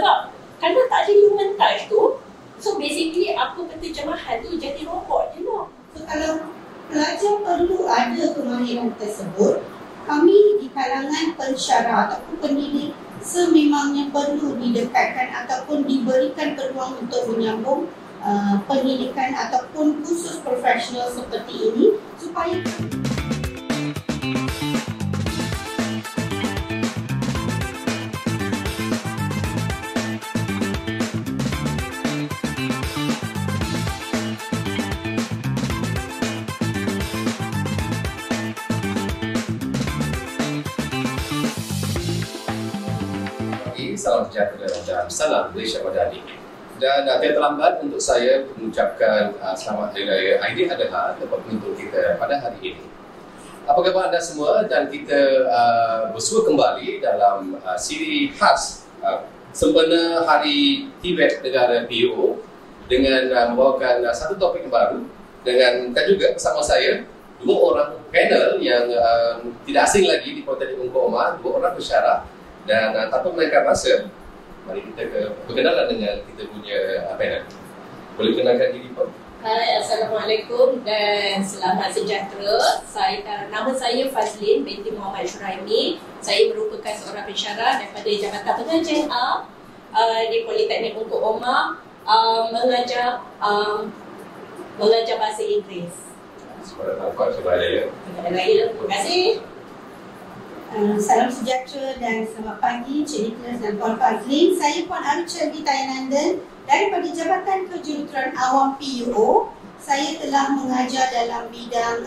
Sebab kalau tak ada human touch tu, so basically apa penterjemahan tu jadi robot je lah. So kalau pelajar perlu ada kemahiran tersebut, kami di kalangan pensyarah ataupun pendidik sememangnya perlu didekatkan ataupun diberikan peluang untuk menyambung pendidikan ataupun kursus profesional seperti ini supaya salam sejahtera dan salam Malaysia Madani. Dan tiada terlambat untuk saya mengucapkan selamat Hari Raya Aidiladha kepada penonton kita pada hari ini. Apa khabar anda semua, dan kita bersua kembali dalam siri khas sempena Hari Tibet Negara PUO dengan membawakan satu topik yang baru dan juga bersama saya dua orang panel yang tidak asing lagi di Politeknik Ungku Omar, dua orang pensyarah. Dan tanpa melengahkan masa, mari kita berkenalan dengan kita punya panel. Boleh kenalkan diri, Pak? Hai, Assalamualaikum dan selamat sejahtera. Nama saya Fazlin binti Muhammad Shuraimi. Saya merupakan seorang pensyarah daripada Jabatan Pengajian A di Politeknik Ungku Omar, mengajar bahasa Inggeris. Selamat Raya. Selamat Raya. Terima kasih. Salam sejahtera dan selamat pagi Cik Nicholas dan Puan Fazlin. Saya Puan Arucha Gitayanandan daripada Jabatan Kejuruteraan Awam PUO. Saya telah mengajar dalam bidang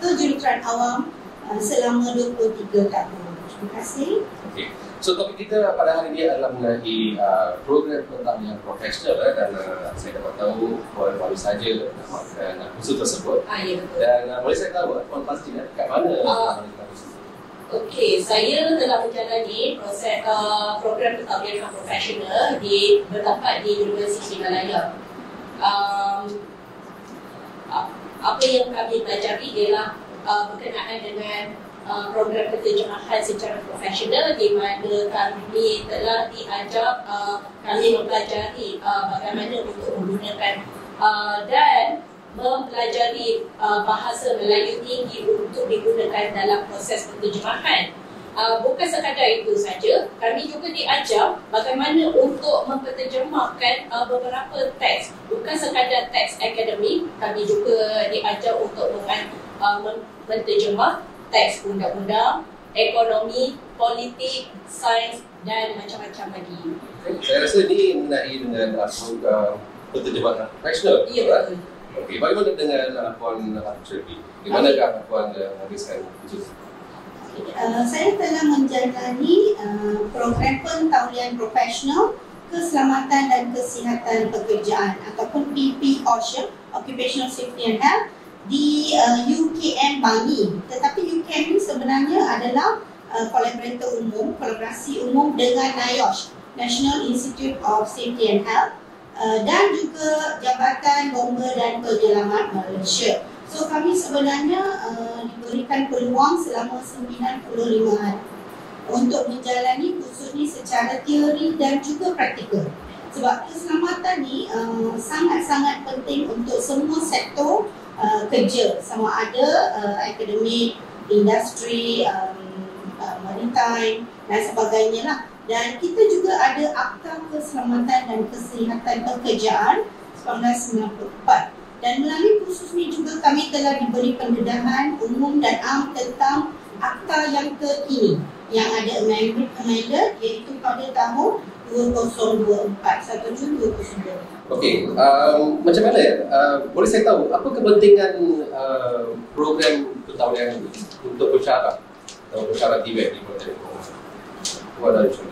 kejuruteraan awam selama 23 tahun. Terima kasih. Okay. So topik kita pada hari ini adalah mengenai program pertanian profesional dan saya dapat tahu Puan baru saja nak kursus tersebut. Ya, betul. Dan boleh saya tahu Puan Fazlin kat mana Okey, saya telah menjalani proses program pertanian profesional bertempat di Universiti Malaya. Apa yang kami pelajari ialah berkenaan dengan program penterjemahan secara profesional, di mana kami telah diajar, kami mempelajari bagaimana untuk menggunakan dan mempelajari bahasa Melayu tinggi untuk digunakan dalam proses penterjemahan. Bukan sekadar itu saja, kami juga diajar bagaimana untuk memperterjemahkan beberapa teks. Bukan sekadar teks akademik, kami juga diajar untuk menterjemah teks undang-undang, ekonomi, politik, sains dan macam-macam lagi. Saya rasa ini mengenai dengan penterjemahan profesional. Ya, betul. Okey, bagaimana dengan Puan Arucha? Di manakah Puan habiskan kursus? Saya telah menjalani program pentaulian profesional keselamatan dan kesihatan pekerjaan ataupun PPOSHA, Occupational Safety and Health, di UKM Bangi. Tetapi UKM ini sebenarnya adalah kolaborasi umum dengan NIOSH, National Institute of Safety and Health, dan juga Jabatan Bomba dan Penyelamat Malaysia. So kami sebenarnya diberikan peluang selama 95 hari untuk menjalani kursus ini secara teori dan juga praktikal. Sebab keselamatan ni sangat-sangat penting untuk semua sektor kerja, sama ada akademik, industri, maritime dan sebagainya lah. Dan kita juga ada Akta Keselamatan dan Kesihatan Pekerjaan 1994. Dan melalui kursus ini juga kami telah diberi pendedahan umum dan am tentang akta yang terkini yang ada amended iaitu pada tahun 2024, 1 Jun 2024. Okey, macam mana boleh saya tahu apa kepentingan program pertaulian ini untuk pensyarah atau pensyarah Tibet di Politeknik Puan Arucha?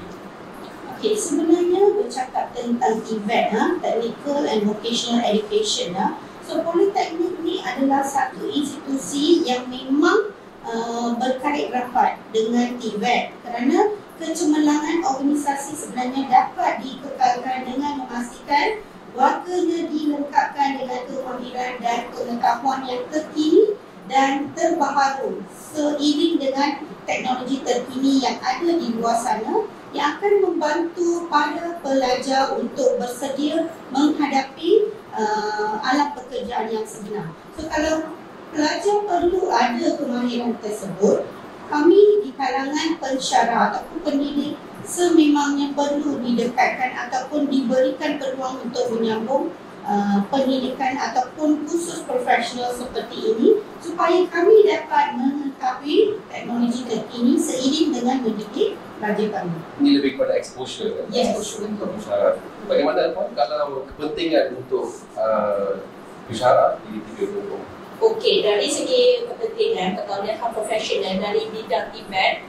Okey, sebenarnya bercakap tentang TVET, Technical and Vocational Education, so Politeknik ni adalah satu institusi yang memang berkait rapat dengan TVET kerana kecemerlangan organisasi sebenarnya dapat dikekalkan dengan memastikan warganya dilengkapkan dengan kemahiran dan pengetahuan yang terkini dan terbaharu seiring dengan teknologi terkini yang ada di luar sana yang akan membantu membantu para pelajar untuk bersedia menghadapi alam pekerjaan yang sebenar. So kalau pelajar perlu ada kemahiran tersebut, kami di kalangan pensyarah ataupun pendidik sememangnya perlu didekatkan ataupun diberikan peluang untuk menyambung pendidikan ataupun kursus profesional seperti ini supaya kami dapat mengetahui teknologi terkini seiring dengan mendidik pelajar kami. Ini lebih kepada exposure, Yes. exposure untuk isyarat. Bagaimana Puan kalau kepentingan untuk isyarat di 3.0? Okey, dari segi kepentingan pertolongan profesional dari bidang event,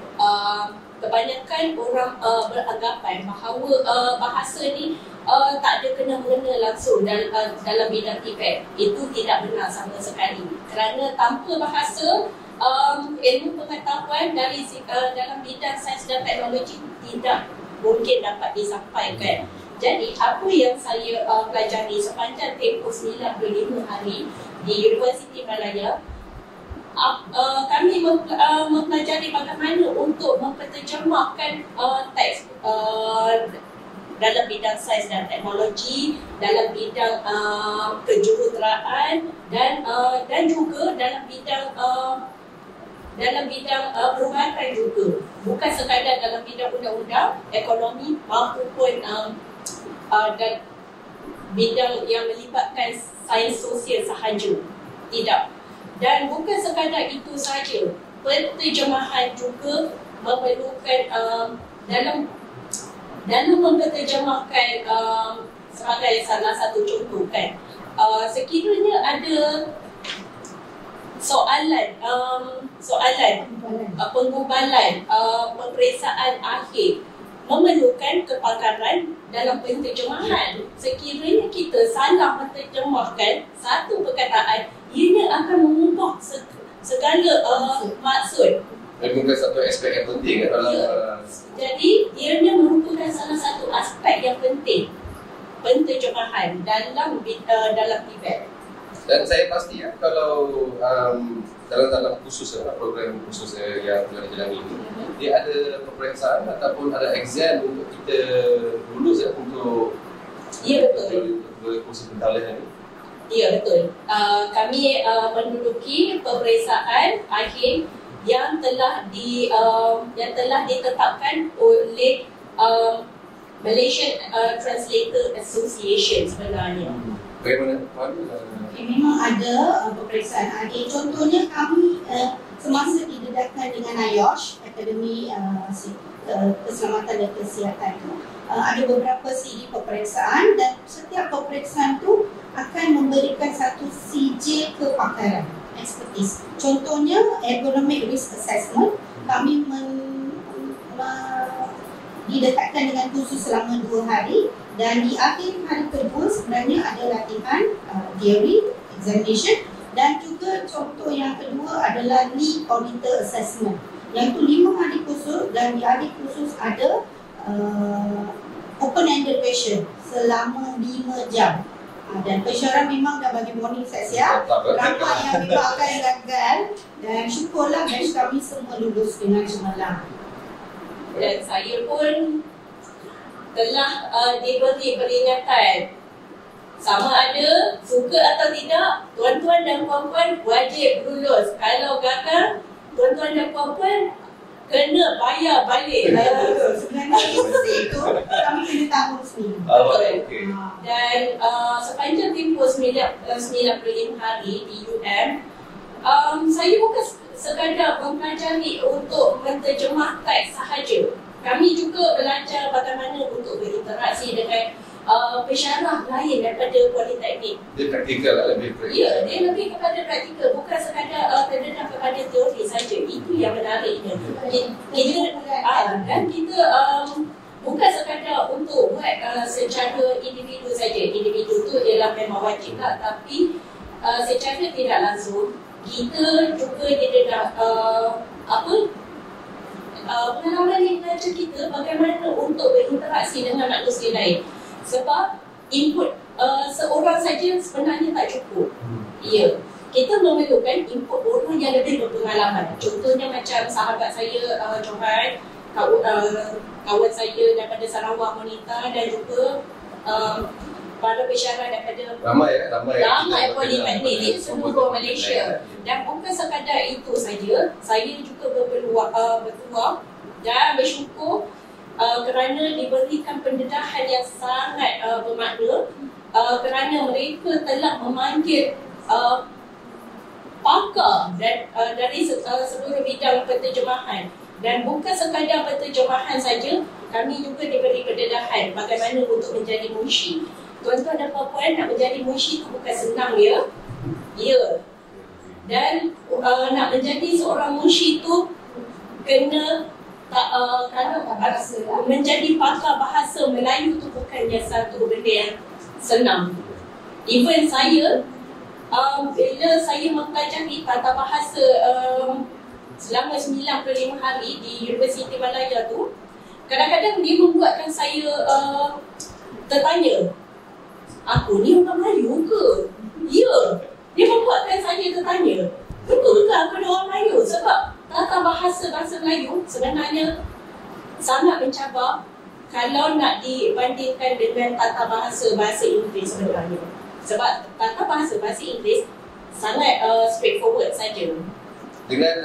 kebanyakan orang beranggapan bahawa bahasa ni tak ada kena-mengena langsung dalam bidang event. Itu tidak benar sama sekali. Kerana tanpa bahasa, ilmu pengetahuan dalam bidang sains dan teknologi tidak mungkin dapat disampaikan. Jadi apa yang saya pelajari sepanjang tempoh 95 hari di Universiti Malaya, kami mempelajari bagaimana untuk memperterjemahkan teks dalam bidang sains dan teknologi, dalam bidang kejuruteraan dan juga dalam bidang perubatan juga. Bukan sekadar dalam bidang undang-undang, ekonomi maupun dan bidang yang melibatkan sains sosial sahaja. Tidak. Dan bukan sekadar itu sahaja, penterjemahan juga memerlukan dalam memperterjemahkan sebagai salah satu contoh kan, sekiranya ada soalan penggubalan peperiksaan akhir memerlukan kepakaran dalam penterjemahan. Sekiranya kita salah menterjemahkan satu perkataan, ianya akan mengubah segala maksud. Bukan satu aspek yang penting dalam Jadi ianya merupakan salah satu aspek yang penting penterjemahan dalam event. dan saya pasti kalau dalam khusus program khusus yang telah dijalani ini, dia ada peperiksaan ataupun ada exam untuk kita lulus untuk betul. kursus pentalihan ini. Ya, betul. Kami menduduki peperiksaan akhir yang telah ditetapkan oleh Malaysian Translator Association sebenarnya. Bagaimana Puan? Memang ada peperiksaan akhir. Contohnya kami semasa didedahkan dengan IOSH, Akademi Keselamatan dan Kesihatan itu, ada beberapa siri peperiksaan dan setiap peperiksaan itu akan memberikan satu sijil kepakaran, expertise. Contohnya ergonomic risk assessment, kami didekatkan dengan kursus selama 2 hari dan di akhir hari kedua sebenarnya ada latihan theory, examination dan juga contoh yang kedua adalah lead auditor assessment. Yang itu 5 hari kursus dan di akhir kursus ada open-ended question selama 5 jam. Dan pensyarah memang dah bagi warning siap-siap. Ramai yang memang akan gagal dan syukurlah batch kami semua lulus dengan cemerlang. Dan saya pun telah diberi peringatan, sama ada suka atau tidak, tuan-tuan dan puan-puan wajib lulus. Kalau gagal, tuan-tuan dan puan-puan kena bayar balik. Sebenarnya itu kami kena tahu sendiri. Okay. Dan sepanjang tempoh 95 hari di UM, saya bukan sekadar mempelajari untuk menterjemah teks sahaja. Kami juga belajar bagaimana untuk berinteraksi dengan pensyarah lain daripada politeknik. Dia praktikal lebih praktikal. Ya, dia lebih kepada praktikal, bukan sekadar terdedah kepada teori saja. Itu yang menariknya. Dan kita bukan sekadar untuk buat secara individu saja. Individu tu ialah memang wajib lah, tapi secara tidak langsung kita juga didedah pengalaman yang belajar kita bagaimana untuk berinteraksi dengan manusia lain. Sebab input seorang saja sebenarnya tak cukup. Ya, kita memerlukan input orang yang lebih berpengalaman. Contohnya macam sahabat saya Johan, kawan saya daripada Sarawak Monita dan juga para pensyarah daripada ramai politeknik di seluruh Malaysia. Dan bukan sekadar itu saja, saya juga berpeluang dan bersyukur kerana diberikan pendedahan yang sangat bermakna kerana mereka telah memanggil pakar dari seluruh bidang penterjemahan. Dan bukan sekadar penterjemahan saja, kami juga diberi pendedahan bagaimana untuk menjadi munshi. Tuan-tuan dan puan-puan, nak menjadi munshi itu bukan senang ya. Ya. Dan nak menjadi seorang munshi itu kena menjadi pakar bahasa Melayu itu bukannya satu benda yang senang. Even saya, bila saya mempelajari tata bahasa selama 95 hari di Universiti Malaya tu, kadang-kadang dia membuatkan saya tertanya, aku ni orang Melayu ke? Ya, dia membuatkan saya tertanya, betul ke aku ni orang Melayu? Sebab tata bahasa Melayu sebenarnya sangat mencabar kalau nak dibandingkan dengan tata bahasa Inggeris sebenarnya. Sebab tata bahasa Inggeris sangat straightforward saja. Dengan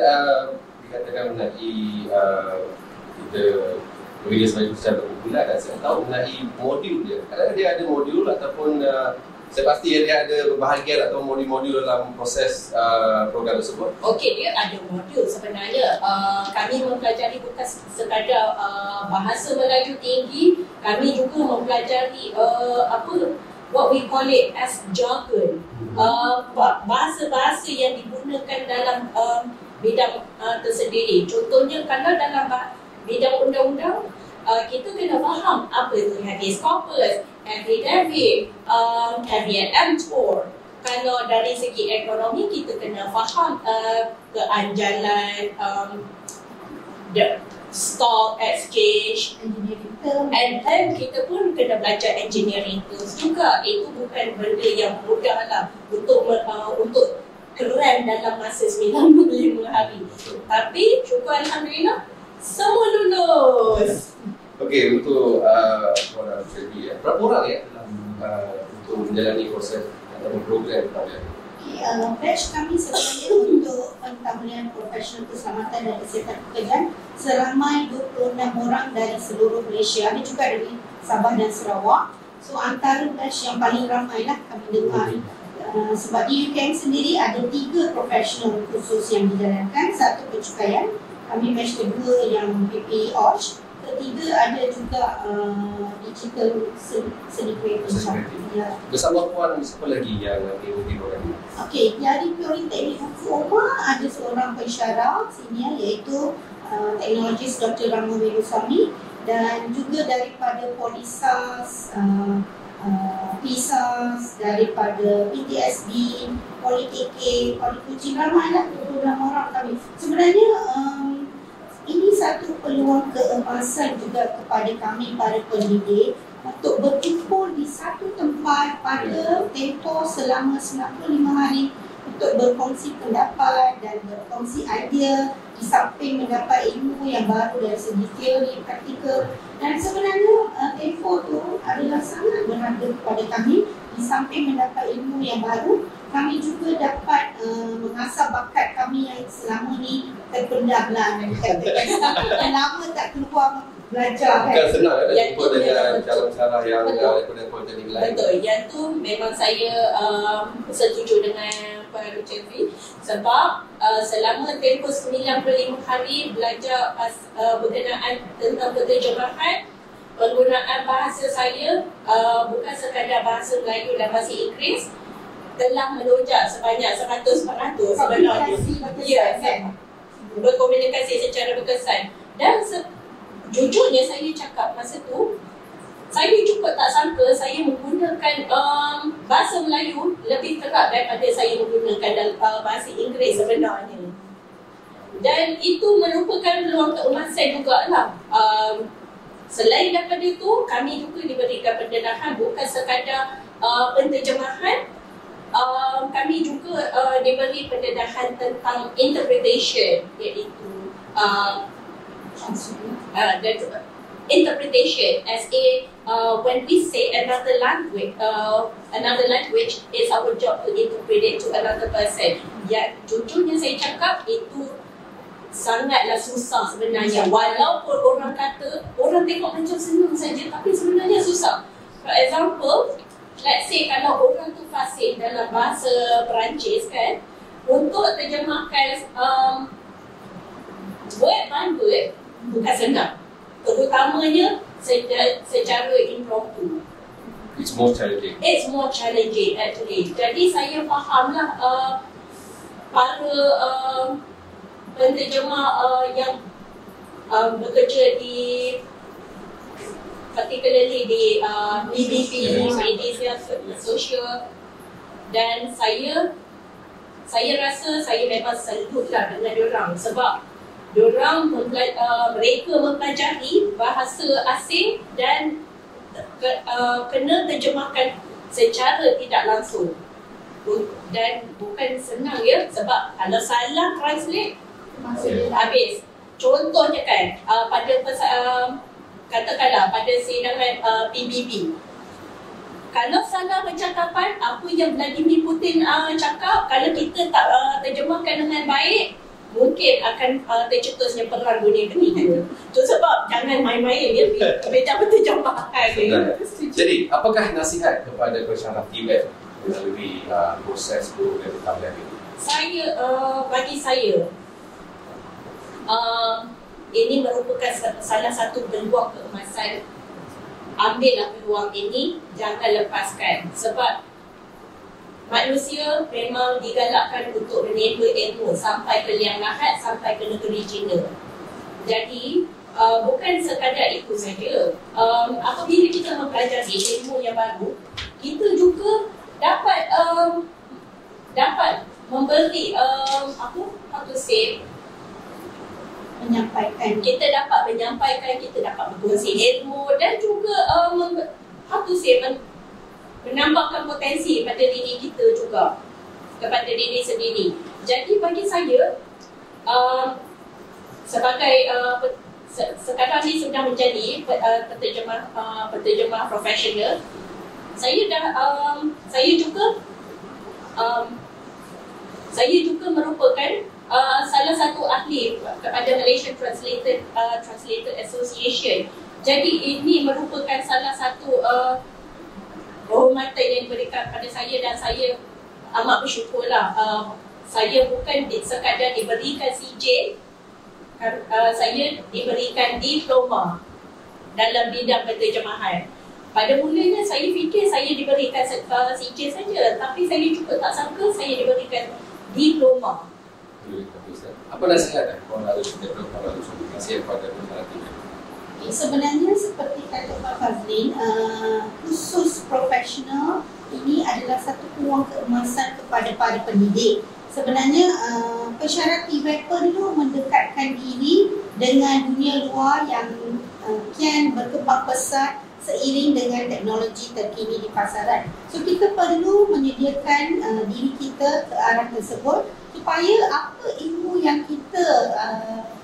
dikatakan mengenai kita media Melayu secara popular, dan saya tahu mengenai modul dia. Kadang-kadang dia ada modul ataupun saya pasti dia ada bahagian atau modul-modul dalam proses program tersebut. Okey, dia ada modul sebenarnya. Kami mempelajari bukan sekadar bahasa Melayu tinggi, kami juga mempelajari what we call it as jargon. Bahasa-bahasa yang digunakan dalam bidang tersendiri. Contohnya kalau dalam bidang undang-undang, kita kena faham apa itu habeas corpus, affidavit, caveat emptor. Kalau dari segi ekonomi, kita kena faham keanjalan, the stock exchange, and then kita pun kena belajar engineering terms juga. Itu bukan benda yang mudah lah untuk keren dalam masa 95 hari. Tapi syukur Alhamdulillah semua lulus. Okey, untuk orang jadi berapa orang dalam untuk menjalani proses atau program pada batch kami sebenarnya untuk pentahunian profesional keselamatan dan kesihatan pekerjaan seramai 26 orang dari seluruh Malaysia. Ada juga dari Sabah dan Sarawak. So antara batch yang paling ramai lah kami dengar. Sebab di UKM sendiri ada 3 profesional khusus yang dijalankan. Satu pencukaian, kami batch kedua yang PP OSH. Ketiga ada juga digital certification. Ya. Bersama puan siapa lagi yang diikuti program ini? Okey, dari Politeknik Hukum Umar ada seorang pensyarah senior iaitu teknologis Dr. Rama Wirusami, dan juga daripada Polisas, PISAS, daripada PTSB, Politeknik, Polikucing, ramailah 26 orang kami. Sebenarnya ini satu peluang keemasan juga kepada kami para pendidik untuk berkumpul di satu tempat pada tempoh selama 95 hari untuk berkongsi pendapat dan berkongsi idea, di samping mendapat ilmu yang baru dari segi teori, praktikal. Dan sebenarnya tempoh itu adalah sangat berharga kepada kami. Di samping mendapat ilmu yang baru, kami juga dapat mengasah bakat kami yang selama ni terpendam lah. Lama tak keluar belajar kan. Bukan senang kan jumpa dengan cara-cara yang daripada politeknik lain. Betul, yang tu memang saya setuju dengan Puan Lucivi. Sebab selama tempoh 95 hari belajar berkenaan tentang penterjemahan, penggunaan bahasa saya bukan sekadar bahasa Melayu dan bahasa Inggeris telah melonjak sebanyak 100% sebenarnya. Ya, berkomunikasi secara berkesan. Dan jujurnya saya cakap masa tu, saya juga tak sangka saya menggunakan bahasa Melayu lebih terap daripada saya menggunakan bahasa Inggeris sebenarnya. Dan itu merupakan peluang keemasan jugalah. Selain daripada itu, kami juga diberikan pendedahan bukan sekadar penterjemahan. Kami juga diberi pendedahan tentang interpretation, iaitu interpretation as a when we say another language is our job to interpret it to another person. Yang jujurnya saya cakap itu sangatlah susah sebenarnya. Walaupun orang kata, orang tengok macam senang saja, tapi sebenarnya susah. For example, let's say kalau orang tu fasih dalam bahasa Perancis kan, untuk terjemahkan word by word bukan senang. Terutamanya secara impromptu. It's more challenging. It's more challenging actually. Jadi saya fahamlah para penterjemah yang bekerja di particularly di BBP, media sosial, dan saya rasa saya memang salutlah dengan diorang sebab diorang mereka mempelajari bahasa asing dan kena terjemahkan secara tidak langsung, dan bukan senang ya, sebab kalau salah translate habis. Contohnya kan pada katakanlah pada sidangan PBB, kalau salah percakapan apa yang Vladimir Putin cakap, kalau kita tak terjemahkan dengan baik, mungkin akan tercetusnya perang dunia ketiga. Itu sebab jangan main-main ya beda penterjemahan. Jadi, apakah nasihat kepada pesyarat Tibet melalui proses program tabligh ini? Bagi saya, ini merupakan salah satu peluang keemasan. Ambillah peluang ini, jangan lepaskan. Sebab manusia memang digalakkan untuk menempa ilmu sampai ke liang lahat, sampai ke negeri China. Jadi, bukan sekadar itu saja. Apabila kita mempelajari ilmu yang baru, kita juga dapat memberi menyampaikan. Kita dapat menyampaikan, kita dapat berkongsi ilmu dan juga menambahkan potensi pada diri kita juga, kepada diri sendiri. Jadi bagi saya, sebagai sekarang ni sudah menjadi penterjemah profesional, saya juga merupakan salah satu ahli kepada Malaysian Translator Association. Jadi ini merupakan salah satu kehormatan yang diberikan pada saya, dan saya amat bersyukurlah. Saya bukan sekadar diberikan CJ, saya diberikan diploma dalam bidang penterjemahan. Pada mulanya saya fikir saya diberikan CJ saja, tapi saya juga tak sangka saya diberikan diploma. Apa nasihat orang harus nasihat pada pesyarat Tibet? Sebenarnya seperti kata Pak Fazlin, khusus profesional ini adalah satu peluang keemasan kepada para pendidik. Sebenarnya pesyarat Tibet perlu mendekatkan diri dengan dunia luar yang kian berkembang pesat seiring dengan teknologi terkini di pasaran. So kita perlu menyediakan diri kita ke arah tersebut supaya apa ilmu yang kita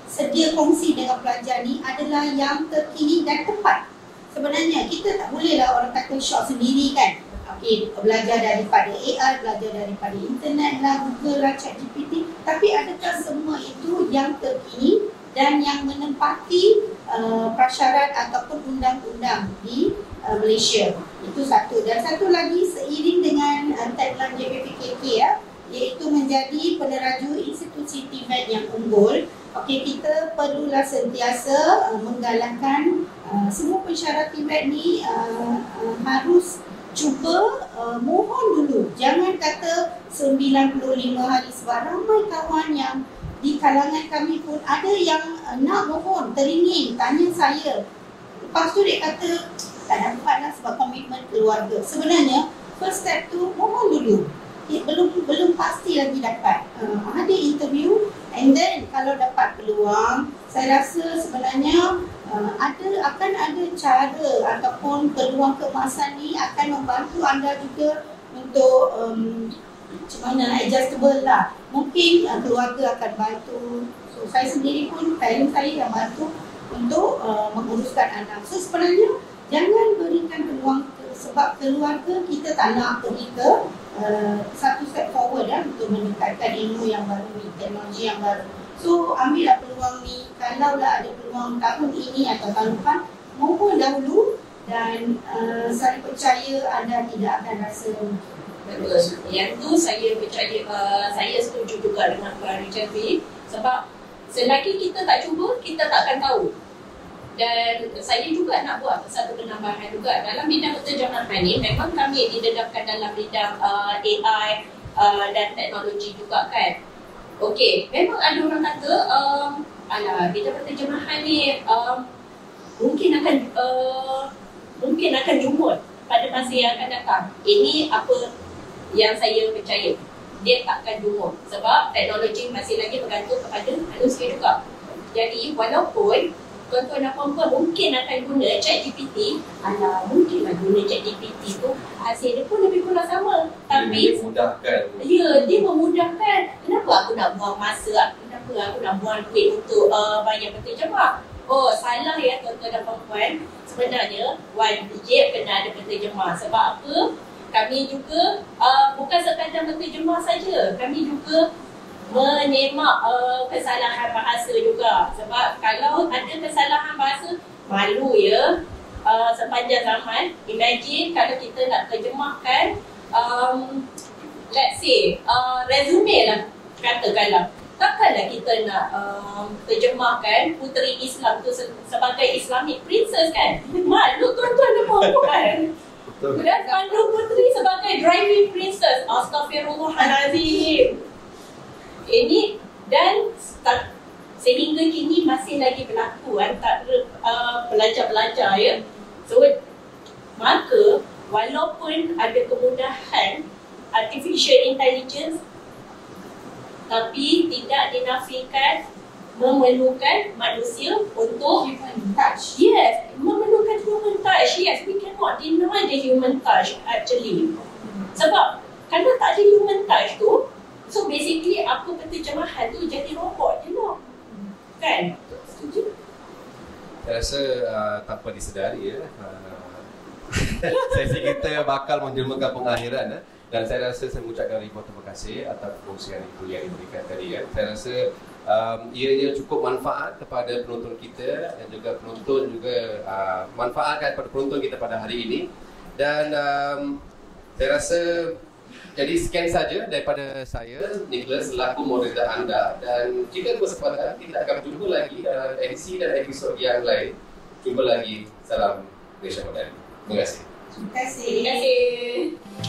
sedia kongsi dengan pelajar ni adalah yang terkini dan tepat. Sebenarnya kita tak bolehlah orang kata short sendiri kan. Okey, belajar daripada AI, belajar daripada internet lah, Google lah, ChatGPT. Tapi adakah semua itu yang terkini dan yang menempati prasyarat ataupun undang-undang di Malaysia? Itu satu. Dan satu lagi, seiring dengan tagline JPPKK ya, iaitu menjadi peneraju institusi Tibet yang unggul. Okey, kita perlulah sentiasa menggalakkan semua pesyarat Tibet ni harus cuba mohon dulu. Jangan kata 95 hari, sebab ramai kawan yang di kalangan kami pun ada yang nak mohon, teringin, tanya saya. Lepas tu dia kata tak dapatlah sebab komitmen keluarga. Sebenarnya first step tu mohon dulu. Belum pasti lagi dapat. Ada interview, and then kalau dapat peluang, saya rasa sebenarnya akan ada cara ataupun peluang keemasan ni akan membantu anda juga untuk macam mana, adjustable lah. Mungkin keluarga akan bantu. So saya sendiri pun, parent saya yang bantu untuk menguruskan anak. So sebenarnya jangan berikan peluang sebab keluarga kita tak nak pergi ke satu step forward untuk meningkatkan ilmu yang baru ni, teknologi yang baru. So ambillah peluang ni, kalaulah ada peluang tahun ini atau tahun depan, mohon dahulu dan saya percaya anda tidak akan rasa betul. Yang tu saya percaya, saya setuju juga dengan Puan Rizalfi, sebab selagi kita tak cuba, kita tak akan tahu. Dan saya juga nak buat satu penambahan juga dalam bidang penterjemahan ni. Memang kami didedahkan dalam bidang AI dan teknologi juga kan. Okey, memang ada orang kata alah, bidang penterjemahan ni mungkin akan jumut pada masa yang akan datang. Ini apa yang saya percaya, dia takkan jumut sebab teknologi masih lagi bergantung kepada manusia juga. Jadi walaupun tuan-tuan dan puan-puan mungkin akan guna ChatGPT, mungkinlah guna ChatGPT tu hasil dia pun lebih kurang sama. Tapi dia memudahkan. Ya, dia memudahkan. Kenapa aku nak buang masa? Kenapa aku nak buang duit untuk bayar penterjemah? Oh, salah ya tuan-tuan dan puan-puan. Sebenarnya wajib kena ada penterjemah. Sebab apa? Kami juga bukan sekadar penterjemah saja. Kami juga menyemak kesalahan bahasa juga. Sebab kalau ada kesalahan bahasa, malu ya sepanjang zaman. Imagine kalau kita nak terjemahkan let's say resume lah katakanlah. Takkanlah kita nak terjemahkan Puteri Islam tu sebagai Islamic Princess kan? Malu tuan-tuan dan puan-puan. Dan Pandu Puteri sebagai Driving Princess. Astaghfirullahalazim. Ini dan sehingga kini masih lagi berlaku antara pelajar-pelajar ya. So maka walaupun ada kemudahan artificial intelligence, tapi tidak dinafikan memerlukan manusia untuk human touch. Yes, memerlukan human touch. Yes, we cannot deny the human touch actually. Sebab kalau tak ada human touch tu, so basically apa penterjemahan tu jadi robot je lah. Kan? Setuju? Saya rasa tanpa disedari sesi kita bakal menjelmakan pengakhiran dan saya rasa saya mengucapkan ribuan terima kasih atas perkongsian itu yang diberikan tadi Saya rasa ianya cukup manfaat kepada penonton kita dan juga penonton juga manfaatkan kepada penonton kita pada hari ini. Dan saya rasa jadi sekian saja daripada saya, Nicholas, selaku moderator anda. Dan jika berkesempatan, kita akan berjumpa lagi dalam edisi dan episod yang lain. Jumpa lagi. Salam Malaysia Madani. Terima kasih. Terima kasih. Terima kasih.